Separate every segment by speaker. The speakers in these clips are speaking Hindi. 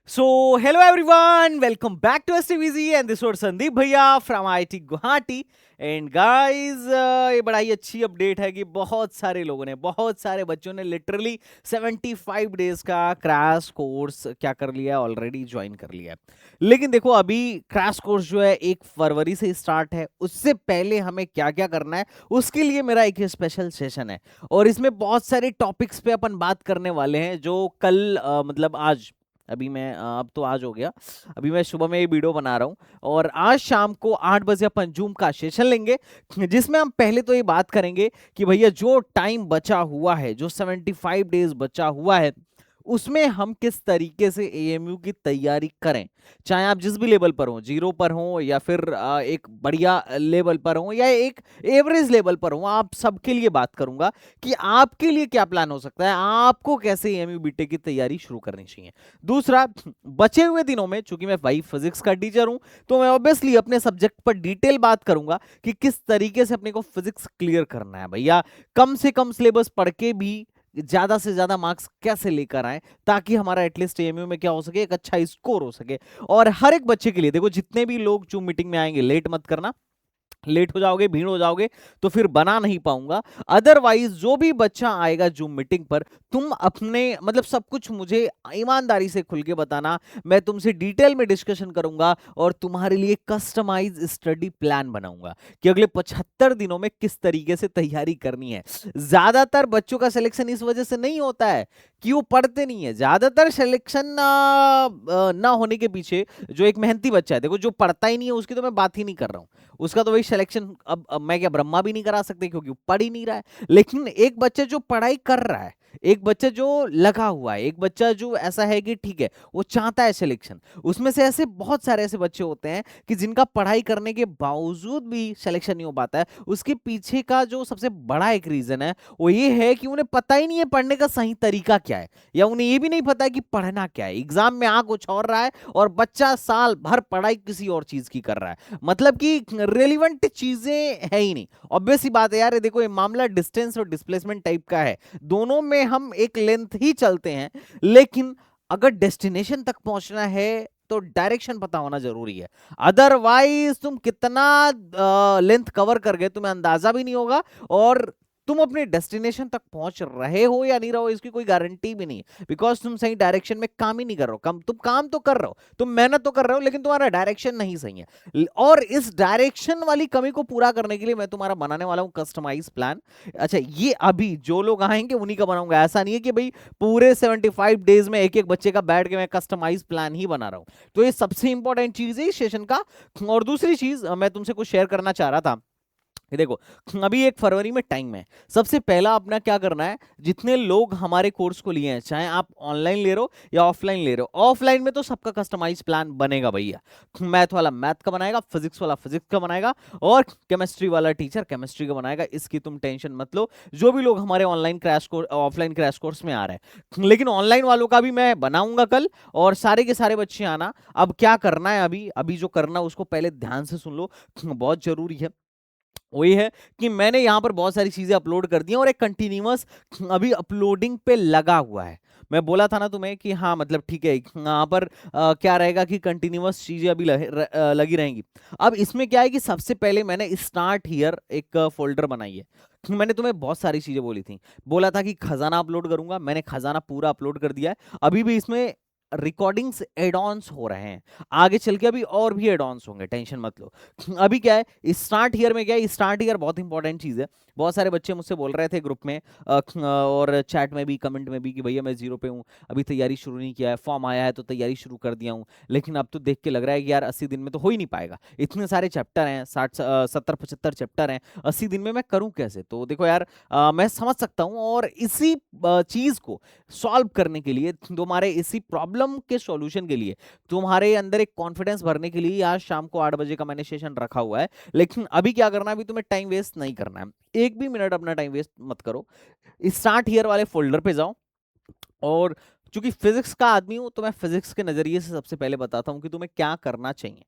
Speaker 1: Hello everyone, welcome back to STVZ and this was Sandeep भैया from IIT Guwahati and guys ये बड़ा ही अच्छी अपडेट है कि बहुत सारे लोगों ने बहुत सारे बच्चों ने लिटरली 75 डेज का क्रैश कोर्स क्या कर लिया है ऑलरेडी ज्वाइन कर लिया है। लेकिन देखो अभी क्रैश कोर्स जो है 1 फरवरी से स्टार्ट है, उससे पहले हमें क्या क्या करना है उसके लिए मेरा एक स्पेशल सेशन है और इसमें बहुत सारे टॉपिक्स पे अपन बात करने वाले हैं जो कल मतलब आज अभी मैं अब तो आज हो गया। अभी मैं सुबह में ये वीडियो बना रहा हूँ और आज शाम को 8 बजे अपन जूम का सेशन लेंगे जिसमें हम पहले तो ये बात करेंगे कि भैया जो टाइम बचा हुआ है, जो 75 डेज बचा हुआ है, उसमें हम किस तरीके से एएमयू की तैयारी करें। चाहे आप जिस भी लेवल पर हो, जीरो पर हो या फिर एक बढ़िया लेवल पर हो या एक एवरेज लेवल पर हो, आप सबके लिए बात करूंगा कि आपके लिए क्या प्लान हो सकता है, आपको कैसे एएमयू बीटेक की तैयारी शुरू करनी चाहिए। दूसरा, बचे हुए दिनों में चूंकि मैं भाई फिजिक्स का टीचर हूं तो मैं ऑब्वियसली अपने सब्जेक्ट पर डिटेल बात करूंगा कि किस तरीके से अपने को फिजिक्स क्लियर करना है भैया, कम से कम सिलेबस पढ़ के भी ज्यादा से ज्यादा मार्क्स कैसे लेकर आए ताकि हमारा एटलीस्ट एएमयू में क्या हो सके, एक अच्छा स्कोर हो सके। और हर एक बच्चे के लिए देखो, जितने भी लोग जो मीटिंग में आएंगे लेट मत करना, लेट हो जाओगे, भीड़ हो जाओगे तो फिर बना नहीं पाऊंगा। अदरवाइज जो भी बच्चा आएगा जूम मीटिंग पर, तुम अपने मतलब सब कुछ मुझे ईमानदारी से खुल के बताना, मैं तुमसे डिटेल में डिस्कशन करूंगा और तुम्हारे लिए कस्टमाइज स्टडी प्लान बनाऊंगा कि अगले 75 दिनों में किस तरीके से तैयारी करनी है। ज्यादातर बच्चों का सिलेक्शन इस वजह से नहीं होता है कि वो पढ़ते नहीं है, ज्यादातर सिलेक्शन ना होने के पीछे जो एक मेहनती बच्चा है, देखो जो पढ़ता ही नहीं है उसकी तो मैं बात ही नहीं कर रहा हूं, उसका तो वही सिलेक्शन अब मैं क्या ब्रह्मा भी नहीं करा सकते क्योंकि वो पढ़ ही नहीं रहा है। लेकिन एक बच्चा जो पढ़ाई कर रहा है, एक बच्चा जो लगा हुआ है, एक बच्चा जो ऐसा है कि ठीक है वो चाहता है सिलेक्शन, उसमें से ऐसे बहुत सारे ऐसे बच्चे होते हैं कि जिनका पढ़ाई करने के बावजूद भी सिलेक्शन नहीं हो पाता है। उसके पीछे का जो सबसे बड़ा एक रीजन है वो ये है कि उन्हें पता ही नहीं है पढ़ने का सही तरीका क्या है, या उन्हें ये भी नहीं पता है कि पढ़ना क्या है। एग्जाम में आ कुछ और रहा है और बच्चा साल भर पढ़ाई किसी और चीज की कर रहा है, मतलब कि रेलिवेंट चीजें है ही नहीं। ऑब्वियस सी बात है यार, ये देखो ये मामला डिस्टेंस और डिस्प्लेसमेंट टाइप का है, दोनों में हम एक लेंथ ही चलते हैं, लेकिन अगर डेस्टिनेशन तक पहुंचना है तो डायरेक्शन पता होना जरूरी है। अदरवाइज तुम कितना लेंथ कवर कर गए तुम्हें अंदाजा भी नहीं होगा, और तुम अपने डेस्टिनेशन तक पहुंच रहे हो या नहीं रहो इसकी कोई गारंटी भी नहीं है, बिकॉज तुम सही डायरेक्शन में काम ही नहीं कर रहे हो। तुम काम तो कर रहे हो, तुम मेहनत तो कर रहे हो, लेकिन तुम्हारा डायरेक्शन नहीं सही है। और इस डायरेक्शन वाली कमी को पूरा करने के लिए मैं तुम्हारा बनाने वाला हूं कस्टमाइज प्लान। अच्छा, ये अभी जो लोग आएंगे उन्हीं का बनाऊंगा, ऐसा नहीं है कि भाई पूरे 75 डेज में एक एक बच्चे का बैठ के मैं कस्टमाइज प्लान ही बना रहा हूं। तो ये सबसे इंपॉर्टेंट चीज है इस सेशन का। और दूसरी चीज मैं तुमसे कुछ शेयर करना चाह रहा था, ये देखो अभी 1 फरवरी में टाइम है। सबसे पहला अपना क्या करना है, जितने लोग हमारे कोर्स को लिए हैं, चाहे आप ऑनलाइन ले रहे हो या ऑफलाइन ले रहे हो, ऑफलाइन में तो सबका कस्टमाइज प्लान बनेगा भैया। मैथ वाला मैथ का बनाएगा, फिजिक्स वाला फिजिक्स का बनाएगा और केमिस्ट्री वाला टीचर केमिस्ट्री का बनाएगा, इसकी तुम टेंशन मत लो। जो भी लोग हमारे online crash course offline crash course में आ रहे हैं, लेकिन ऑनलाइन वालों का भी मैं बनाऊंगा कल, और सारे के सारे बच्चे आना। अब क्या करना है, अभी अभी जो करना है उसको पहले ध्यान से सुन लो, बहुत जरूरी है। वही है कि मैंने यहाँ पर बहुत सारी चीजें अपलोड कर दी हैं और एक कंटिन्यूअस अभी अपलोडिंग पे लगा हुआ है। मैं बोला था ना तुम्हें कि हाँ मतलब ठीक है, यहाँ पर क्या रहेगा कि कंटिन्यूअस चीजें अभी लगी रहेंगी। अब इसमें क्या है कि सबसे पहले मैंने स्टार्ट हियर एक फोल्डर बनाई है। मैंने तुम्हें बहुत सारी चीजें बोली थी, बोला था कि खजाना अपलोड करूंगा, मैंने खजाना पूरा अपलोड कर दिया है। अभी भी इसमें रिकॉर्डिंग्स एड ऑन्स हो रहे हैं, आगे चल के अभी और भी एड ऑन्स होंगे, टेंशन मत लो। अभी क्या है, स्टार्ट ईयर में क्या है, स्टार्ट ईयर बहुत इंपॉर्टेंट चीज है। बहुत सारे बच्चे मुझसे बोल रहे थे ग्रुप में और चैट में भी, कमेंट में भी, कि भैया मैं जीरो पे हूँ, अभी तैयारी शुरू नहीं किया है, फॉर्म आया है तो तैयारी शुरू कर दिया हूँ, लेकिन अब तो देख के लग रहा है कि यार 80 दिन में तो हो ही नहीं पाएगा, इतने सारे चैप्टर हैं, 60 70 75 चैप्टर हैं, 80 दिन में मैं करूँ कैसे। तो देखो यार, मैं समझ सकता हूँ, और इसी चीज को सॉल्व करने के लिए, तुम्हारे इसी प्रॉब्लम के सॉल्यूशन के लिए, तुम्हारे अंदर एक कॉन्फिडेंस भरने के लिए आज शाम को 8 बजे का मैंने सेशन रखा हुआ है। लेकिन अभी क्या करना है, अभी तुम्हें टाइम वेस्ट नहीं करना है, एक भी मिनट अपना टाइम वेस्ट मत करो। स्टार्ट हियर वाले फोल्डर पे जाओ और चूंकि फिजिक्स का आदमी हूं तो मैं फिजिक्स के नजरिए से सबसे पहले बताता हूं कि तुम्हें क्या करना चाहिए,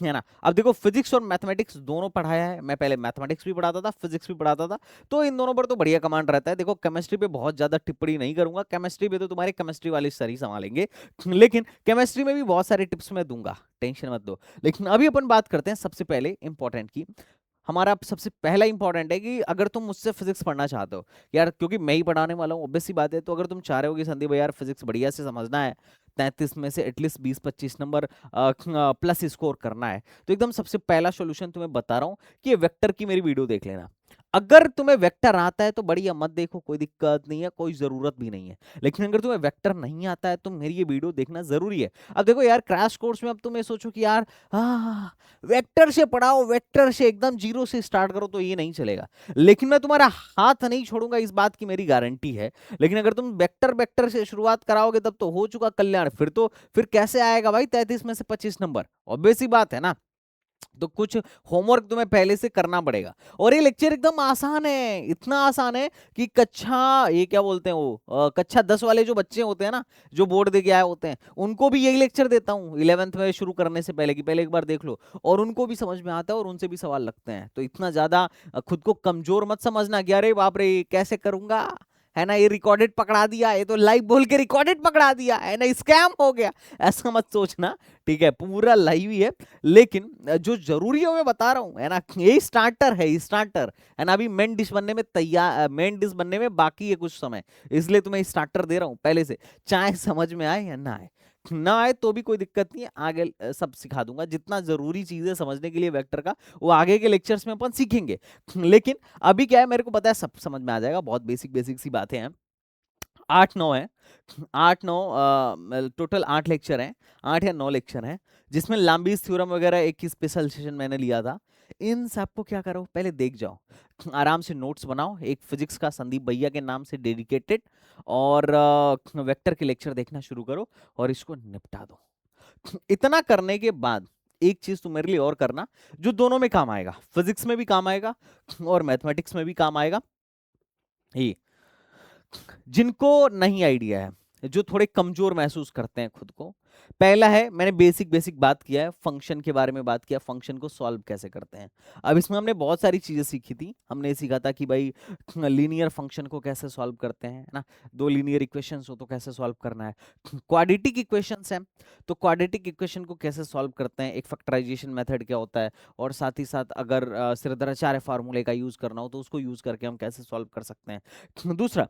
Speaker 1: है ना। अब देखो, फिजिक्स और मैथमेटिक्स दोनों पढ़ाया है, मैं पहले मैथमेटिक्स भी पढ़ाता था, फिजिक्स भी पढ़ाता था, तो इन दोनों पर तो बढ़िया कमांड रहता है। देखो, केमिस्ट्री पे बहुत ज्यादा टिप्पणी नहीं करूंगा, केमिस्ट्री पे तो तुम्हारे केमिस्ट्री वाले सर ही संभालेंगे, लेकिन केमिस्ट्री में भी बहुत सारे टिप्स मैं दूंगा, टेंशन मत दो। लेकिन अभी अपन बात करते हैं सबसे पहले इंपॉर्टेंट की। हमारा सबसे पहला इंपॉर्टेंट है कि अगर तुम मुझसे फिजिक्स पढ़ना चाहते हो यार, क्योंकि मैं ही पढ़ाने वाला हूँ, ऑब्वियस सी बात है, तो अगर तुम चाह रहे हो कि संदीप भाई यार फिजिक्स बढ़िया से समझना है, 33 में से एटलीस्ट 20-25 नंबर प्लस स्कोर करना है, तो एकदम सबसे पहला सॉल्यूशन तुम्हें बता रहा हूँ कि ये वेक्टर की मेरी वीडियो देख लेना। अगर तुम्हें वेक्टर आता है तो बढ़िया, मत देखो, कोई दिक्कत नहीं है, कोई जरूरत भी नहीं है। लेकिन अगर तुम्हें वेक्टर नहीं आता है तो मेरी ये वीडियो देखना जरूरी है। अब देखो यार, क्रैश कोर्स में अब तुम ये सोचो कि यार वेक्टर से पढ़ाओ, वेक्टर से एकदम जीरो से स्टार्ट करो, तो ये नहीं चलेगा। लेकिन मैं तुम्हारा हाथ नहीं छोड़ूंगा, इस बात की मेरी गारंटी है। लेकिन अगर तुम वेक्टर वेक्टर से शुरुआत कराओगे तब तो हो चुका कल्याण, फिर कैसे आएगा भाई 33 में से 25 नंबर? ऑब्वियस सी बात है ना। तो कुछ होमवर्क तुम्हें पहले से करना पड़ेगा। और ये लेक्चर एकदम आसान है, इतना आसान है कि ये क्या बोलते हैं वो, कक्षा 10 वाले जो बच्चे होते हैं ना, जो बोर्ड दे के आए होते हैं, उनको भी यही लेक्चर देता हूँ 11th में शुरू करने से पहले, कि पहले एक बार देख लो, और उनको भी समझ में आता है और उनसे भी सवाल लगते हैं। तो इतना ज्यादा खुद को कमजोर मत समझना कि अरे बाप रे कैसे करूंगा, है ना, ये रिकॉर्डेड पकड़ा दिया, ये तो लाइव बोल के रिकॉर्डेड पकड़ा दिया, है ना, स्कैम हो गया, ऐसा मत सोचना। ठीक है, पूरा लाइव ही है। लेकिन जो जरूरी है मैं बता रहा हूं, है ना, ये स्टार्टर है, स्टार्टर है ना। अभी मेन डिश बनने में तैयार, मेन डिश बनने में बाकी है कुछ समय, इसलिए तुम्हें स्टार्टर दे रहा हूं पहले से, चाहे समझ में आए या ना आए। ना आए तो भी कोई दिक्कत नहीं है, आगे सब सिखा दूंगा। जितना जरूरी चीज है समझने के लिए वेक्टर का, वो आगे के लेक्चर्स में अपन सीखेंगे। लेकिन अभी क्या है, मेरे को पता है सब समझ में आ जाएगा, बहुत बेसिक बेसिक सी बातें हैं। 8-9 है, 8-9 टोटल 8 लेक्चर हैं, 8 या 9 लेक्चर हैं, जिसमें लाम्बीज थ्योरम वगैरह एक ही स्पेशल सेशन मैंने लिया था। इन सबको क्या करो, पहले देख जाओ, आराम से नोट्स बनाओ, एक फिजिक्स का संदीप भैया के नाम से डेडिकेटेड, और वेक्टर के लेक्चर देखना शुरू करो और इसको निपटा दो। इतना करने के बाद एक चीज तुम मेरे लिए और करना, जो दोनों में काम आएगा, फिजिक्स में भी काम आएगा और मैथमेटिक्स में भी काम आएगा। ये जिनको नहीं आइडिया है, जो थोड़े कमजोर महसूस करते हैं खुद को, पहला है, मैंने बेसिक बेसिक बात किया है, फंक्शन के बारे में बात किया, फंक्शन को सॉल्व कैसे करते हैं। अब इसमें हमने बहुत सारी चीजें सीखी थी, हमने सीखा था कि भाई लीनियर फंक्शन को कैसे सॉल्व करते हैं, है ना, दो लीनियर इक्वेशंस हो तो कैसे सॉल्व करना है। क्वाड्रेटिक इक्वेशंस हैं तो क्वाड्रेटिक इक्वेशन को कैसे सॉल्व करते हैं, एक फैक्टराइजेशन मेथड क्या होता है, और साथ ही साथ अगर सिरदराचार्य फार्मूले का यूज करना हो तो उसको यूज करके हम कैसे सॉल्व कर सकते हैं। दूसरा,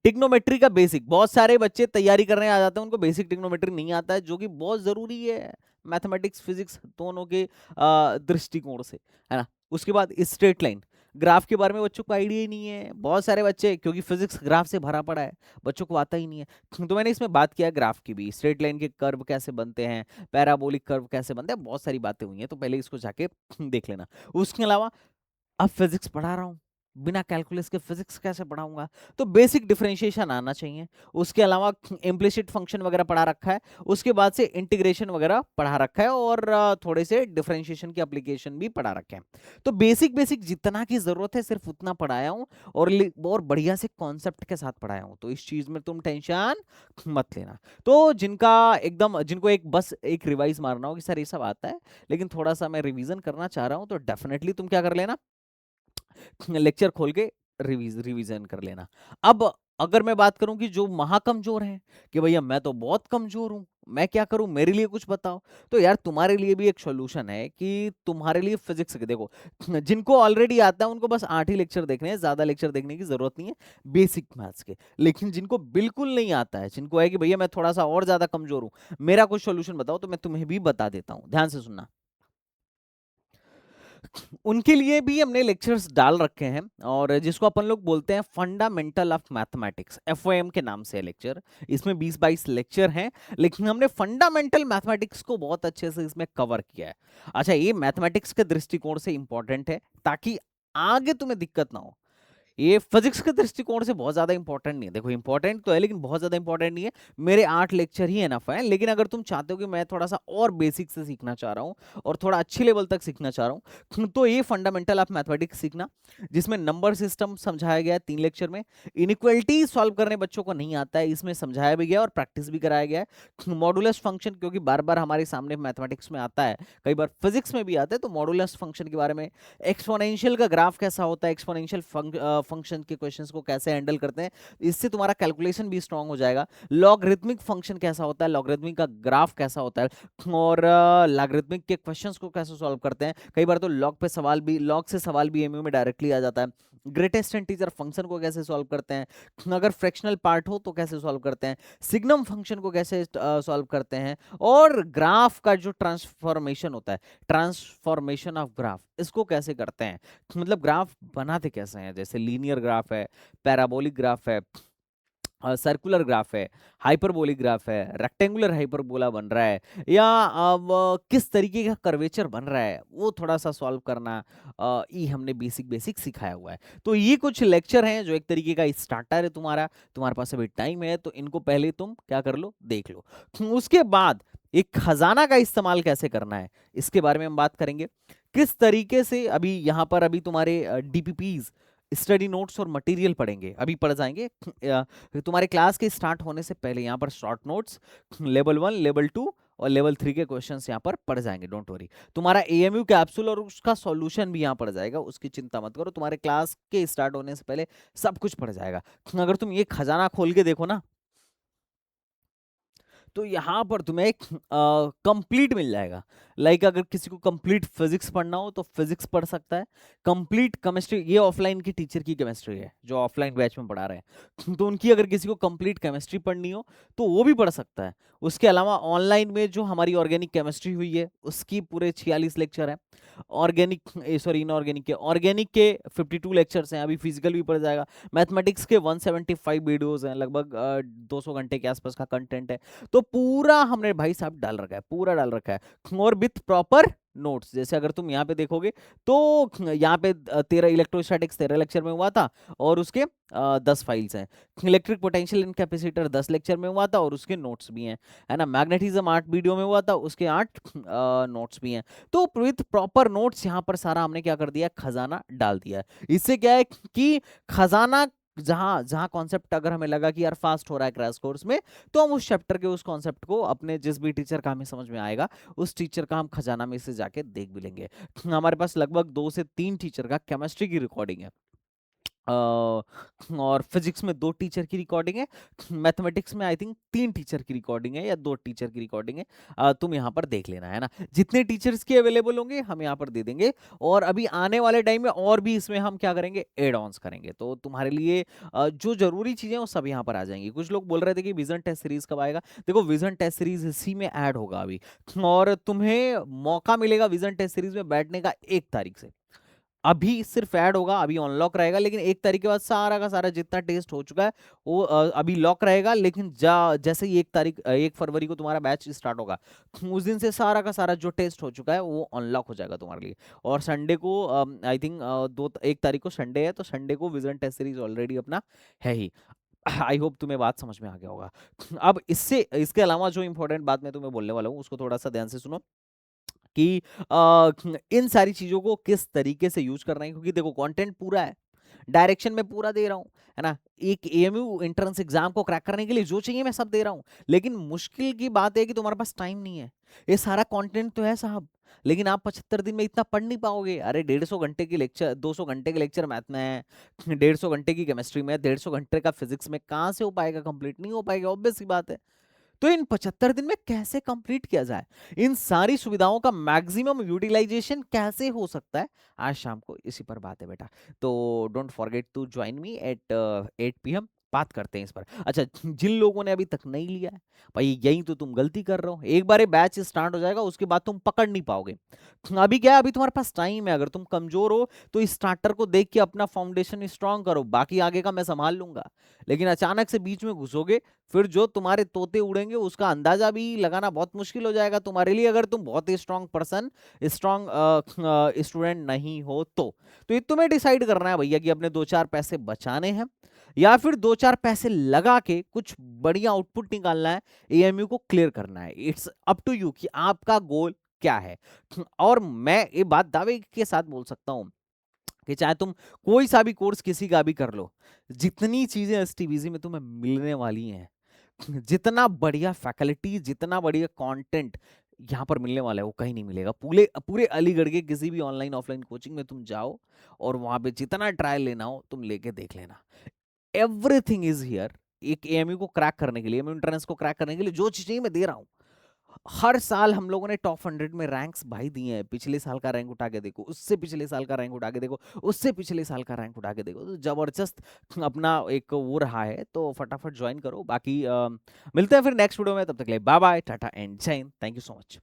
Speaker 1: टिग्नोमेट्री का बेसिक, बहुत सारे बच्चे तैयारी करने आ जाते हैं, उनको बेसिक टिग्नोमेट्री नहीं आता है, जो कि बहुत जरूरी है मैथमेटिक्स फिजिक्स दोनों के दृष्टिकोण से, है ना। उसके बाद स्ट्रेट लाइन, ग्राफ के बारे में बच्चों को आइडिया ही नहीं है, बहुत सारे बच्चे, क्योंकि फिजिक्स ग्राफ से भरा पड़ा है, बच्चों को आता ही नहीं है। तो मैंने इसमें बात किया ग्राफ की भी, स्ट्रेट लाइन के कर्व कैसे बनते हैं, पैराबोलिक कर्व कैसे बनते हैं, बहुत सारी बातें हुई हैं, तो पहले इसको जाके देख लेना। उसके अलावा अब फिजिक्स पढ़ा रहा हूँ, बिना कैलकुलस के फिजिक्स कैसे पढ़ाऊंगा, तो बेसिक डिफरेंशिएशन आना चाहिए। उसके अलावा इम्प्लिसिट फंक्शन वगैरह पढ़ा रखा है, उसके बाद से इंटीग्रेशन वगैरह पढ़ा रखा है, और थोड़े से डिफरेंशिएशन के एप्लीकेशन भी पढ़ा रखे हैं। तो बेसिक बेसिक जितना की जरूरत है सिर्फ उतना पढ़ाया हूँ, और बढ़िया से कॉन्सेप्ट के साथ पढ़ाया हूँ, तो इस चीज में तुम टेंशन मत लेना। तो जिनको बस एक रिवाइज मारना हो कि सर ये सब आता है लेकिन थोड़ा सा मैं रिवीजन करना चाह रहा हूँ, तो डेफिनेटली तुम क्या कर लेना, लेक्चर खोल के रिवीजन कर लेना। अब अगर मैं बात करूं कि जो महाकमजोर हैं, कि भैया मैं तो बहुत कमजोर हूं, मैं क्या करूं, मेरे लिए कुछ बताओ, तो यार तुम्हारे लिए भी एक सॉल्यूशन है कि तुम्हारे लिए फिजिक्स के देखो, जिनको ऑलरेडी आता है उनको बस 8 ही लेक्चर देखने हैं, ज्यादा लेक्चर देखने की जरूरत नहीं है बेसिक मैथ्स के। लेकिन जिनको बिल्कुल नहीं आता है, जिनको है कि भैया मैं थोड़ा सा और ज्यादा कमजोर हूं, मेरा कुछ सॉल्यूशन बताओ, तो मैं तुम्हें भी बता देता हूं, ध्यान से सुनना। उनके लिए भी हमने लेक्चर्स डाल रखे हैं, और जिसको अपन लोग बोलते हैं फंडामेंटल ऑफ मैथमेटिक्स, एफओएम के नाम से लेक्चर। इसमें 20-22 लेक्चर हैं, लेकिन हमने फंडामेंटल मैथमेटिक्स को बहुत अच्छे से इसमें कवर किया है। अच्छा, ये मैथमेटिक्स के दृष्टिकोण से इंपॉर्टेंट है ताकि आगे तुम्हें दिक्कत ना हो। ये फिजिक्स के दृष्टिकोण से बहुत ज्यादा इंपॉर्टेंट नहीं है। देखो इंपॉर्टेंट तो है लेकिन बहुत ज्यादा इंपॉर्टेंट नहीं है। मेरे 8 लेक्चर ही एनफ है। लेकिन अगर तुम चाहते हो कि मैं थोड़ा सा और बेसिक से सीखना चाह रहा हूँ और थोड़ा अच्छी लेवल तक सीखना चाह रहा हूँ तो ये फंडामेंटल ऑफ मैथमेटिक्स सीखना, जिसमें नंबर सिस्टम समझाया गया है 3 लेक्चर में। इनइक्वालिटी सॉल्व करने बच्चों को नहीं आता है, इसमें समझाया भी गया और प्रैक्टिस भी कराया गया है। मॉडुलस फंक्शन क्योंकि बार बार हमारे सामने मैथमेटिक्स में आता है, कई बार फिजिक्स में भी आता है, तो मॉडुलस फंक्शन के बारे में, एक्सपोनेंशियल का ग्राफ कैसा होता है, एक्सपोनेंशियल फंक्शन के क्वेश्चंस को कैसे हैंडल करते हैं, इससे तुम्हारा कैलकुलेशन भी स्ट्रांग हो जाएगा। लॉगरिथमिक फंक्शन कैसा होता है, लॉगरिथमिक का ग्राफ कैसा होता है, और लॉगरिथमिक के क्वेश्चंस को कैसे सॉल्व करते हैं। कई बार तो लॉग से सवाल भी एमयू में डायरेक्टली आ जाता है। ग्रेटेस्ट इंटीजर फंक्शन को कैसे सॉल्व करते हैं, अगर फ्रैक्शनल पार्ट हो तो कैसे सॉल्व करते हैं, सिग्नम फंक्शन को कैसे सॉल्व करते हैं, और ग्राफ का जो ट्रांसफॉर्मेशन होता है, ट्रांसफॉर्मेशन ऑफ ग्राफ, इसको कैसे करते हैं, मतलब ग्राफ बनाते कैसे हैं, जैसे लीनियर ग्राफ है, पैराबोलिक ग्राफ है, सर्कुलर ग्राफ है, हाइपरबोलिक ग्राफ है, रेक्टेंगुलर हाइपरबोला बन रहा है, या अब किस तरीके का कर्वेचर बन रहा है, वो थोड़ा सा सॉल्व करना, ये हमने बेसिक बेसिक सिखाया हुआ है। तो ये कुछ लेक्चर हैं जो एक तरीके का स्टार्टर है तुम्हारा। तुम्हारे पास अभी टाइम है तो इनको पहले तुम क्या कर लो, देख लो। उसके बाद एक खजाना का इस्तेमाल कैसे करना है, इसके बारे में हम बात करेंगे। किस तरीके से अभी यहाँ पर अभी तुम्हारे डीपीपीज, स्टडी नोट्स और मटेरियल पढ़ेंगे, अभी पढ़ जाएंगे। तुम्हारे क्लास के स्टार्ट होने से पहले यहाँ पर शॉर्ट नोट्स, लेवल 1, लेवल 2 और लेवल 3 के क्वेश्चंस यहाँ पर पढ़ जाएंगे, डोंट वरी। तुम्हारा एएमयू कैप्सूल और उसका सॉल्यूशन भी यहाँ पढ़ जाएगा, उसकी चिंता मत करो, तुम्हारे क्लास के स्टार्ट होने से पहले सब कुछ पढ़ जाएगा। अगर तुम ये खजाना खोल के देखो ना, तो यहाँ पर तुम्हें कंप्लीट मिल जाएगा। लाइक अगर किसी को कंप्लीट फिजिक्स पढ़ना हो तो फिजिक्स पढ़ सकता है। कंप्लीट केमिस्ट्री, ये ऑफलाइन की टीचर की केमिस्ट्री है जो ऑफलाइन बैच में पढ़ा रहे हैं, तो उनकी अगर किसी को कंप्लीट केमिस्ट्री पढ़नी हो तो वो भी पढ़ सकता है। उसके अलावा ऑनलाइन में जो हमारी ऑर्गेनिक केमिस्ट्री हुई है उसकी पूरे 46 लेक्चर है। ऑर्गेनिक, सॉरी ऑर्गेनिक के 52 लेक्चर्स हैं। अभी फिजिकल भी पढ़ जाएगा। मैथमेटिक्स के 175 वीडियोस हैं, लगभग 200 घंटे के आसपास का कंटेंट है। तो पूरा हमने भाई साहब डाल रखा है, पूरा डाल रखा है, और विथ प्रॉपर नोट्स। जैसे अगर तुम यहाँ पे देखोगे तो यहाँ पे 13 इलेक्ट्रोस्टैटिक्स 13 लेक्चर में हुआ था और उसके 10 फाइल्स हैं। Electric potential in capacitor 10 lecture में हुआ था और उसके नोट्स भी हैं, है ना। मैग्नेटिज्म 8 वीडियो में हुआ था, उसके 8 नोट्स भी हैं। तो विथ प्रॉपर नोट्स यहाँ पर सारा हमने क्या कर दिया, खजाना डाल दिया है। इससे क्या है कि खजाना, जहां जहां कॉन्सेप्ट अगर हमें लगा कि यार फास्ट हो रहा है क्रैश कोर्स में, तो हम उस चैप्टर के उस कॉन्सेप्ट को अपने जिस भी टीचर का हमें समझ में आएगा उस टीचर का हम खजाना में से जाके देख भी लेंगे। हमारे पास लगभग 2 से 3 टीचर का केमिस्ट्री की रिकॉर्डिंग है, और फिजिक्स में 2 टीचर की रिकॉर्डिंग है। मैथमेटिक्स में आई थिंक 3 टीचर की रिकॉर्डिंग है या 2 टीचर की रिकॉर्डिंग है। तुम यहाँ पर देख लेना, है ना। जितने टीचर्स की अवेलेबल होंगे हम यहाँ पर दे देंगे, और अभी आने वाले टाइम में और भी इसमें हम क्या करेंगे, एड ऑन्स करेंगे। तो तुम्हारे लिए जो जरूरी चीजें वो सब यहाँ पर आ जाएंगी। कुछ लोग बोल रहे थे कि विजन टेस्ट सीरीज कब आएगा। देखो विजन टेस्ट सीरीज इसी में ऐड होगा अभी, और तुम्हें मौका मिलेगा विजन टेस्ट सीरीज में बैठने का 1 तारीख से। अभी सिर्फ ऐड होगा, अभी अनलॉक रहेगा, लेकिन 1 तारीख के बाद सारा का सारा जितना टेस्ट हो चुका है वो अभी लॉक रहेगा। लेकिन जैसे ही 1 फरवरी को तुम्हारा बैच स्टार्ट होगा, उस दिन से सारा का सारा जो टेस्ट हो चुका है वो अनलॉक हो जाएगा तुम्हारे लिए। और संडे को आई थिंक 1 तारीख को संडे है, तो संडे को विजन टेस्ट सीरीज ऑलरेडी अपना है ही। आई होप तुम्हें बात समझ में आ गया होगा। अब इसके अलावा जो इंपॉर्टेंट बात मैं तुम्हें बोलने वाला हूँ उसको थोड़ा सा ध्यान से सुनो कि इन सारी चीजों को किस तरीके से यूज करना है, क्योंकि देखो कंटेंट पूरा है, डायरेक्शन में पूरा दे रहा हूं, है ना। एक एएमयू एंट्रेंस एग्जाम को क्रैक करने के लिए जो चाहिए मैं सब दे रहा हूं, लेकिन मुश्किल की बात है कि तुम्हारे पास टाइम नहीं है। ये सारा कंटेंट तो है साहब, लेकिन आप 75 दिन में इतना पढ़ नहीं पाओगे। अरे 150 घंटे की लेक्चर, 200 घंटे के लेक्चर मैथ में है, 150 घंटे की केमिस्ट्री में, 150 घंटे का फिजिक्स में, कहाँ से हो पाएगा कंप्लीट, नहीं हो पाएगा, ऑब्वियस सी बात है। तो इन 75 दिन में कैसे कंप्लीट किया जाए, इन सारी सुविधाओं का मैक्सिमम यूटिलाइजेशन कैसे हो सकता है, आज शाम को इसी पर बात है बेटा। तो don't forget to join me at 8 PM। बात करते हैं इस पर। अच्छा, जिन लोगों ने अभी तक नहीं लिया है, भाई यही तो तुम गलती कर रहे हो। एक बार ये बैच स्टार्ट हो जाएगा, उसके बाद तुम पकड़ नहीं पाओगे। अभी क्या है, अभी तुम्हारे पास टाइम है। अगर तुम कमजोर हो तो इस स्टार्टर को देख के अपना फाउंडेशन स्ट्रांग करो, बाकी आगे का मैं संभाल लूंगा। लेकिन अचानक से बीच में घुसोगे, फिर जो तुम्हारे तोते उड़ेंगे उसका अंदाजा भी लगाना बहुत मुश्किल हो जाएगा तुम्हारे लिए, अगर तुम बहुत ही स्ट्रांग पर्सन, स्ट्रांग स्टूडेंट नहीं हो तो ये तुम्हें डिसाइड करना है भैया कि अपने दो चार पैसे बचाने हैं या फिर दो चार पैसे लगा के कुछ बढ़िया आउटपुट निकालना है, एएमयू को क्लियर करना है। इट्स अप टू यू कि आपका गोल क्या है। और मैं ये बात दावे के साथ बोल सकता हूं कि चाहे तुम कोई सा भी कोर्स किसी का भी कर लो, जितनी चीजें एसटीबीजी में तुम्हें मिलने वाली हैं, जितना बढ़िया फैकल्टी, जितना बढ़िया कंटेंट यहाँ पर मिलने वाला है, वो कहीं नहीं मिलेगा। पूरे पूरे अलीगढ़ के किसी भी ऑनलाइन ऑफलाइन कोचिंग में तुम जाओ और वहां पे जितना ट्रायल लेना हो तुम लेके देख लेना। Everything is here. एक एएमयू को क्रैक करने के लिए, एएमयू एंट्रेंस को क्रैक करने के लिए जो चीजें मैं दे रहा हूँ, हर साल हम लोगों ने टॉप 100 में रैंक्स भाई दिए हैं। पिछले साल का रैंक उठा के देखो, उससे पिछले साल का रैंक उठा के देखो, उससे पिछले साल का रैंक उठा के देखो, तो जबरदस्त अपना एक वो रहा है। तो फटाफट ज्वाइन करो। बाकी मिलते हैं फिर नेक्स्ट वीडियो में, तब तक के लिए बाय बाय, टाटा एंड जय Hind. Thank you so much.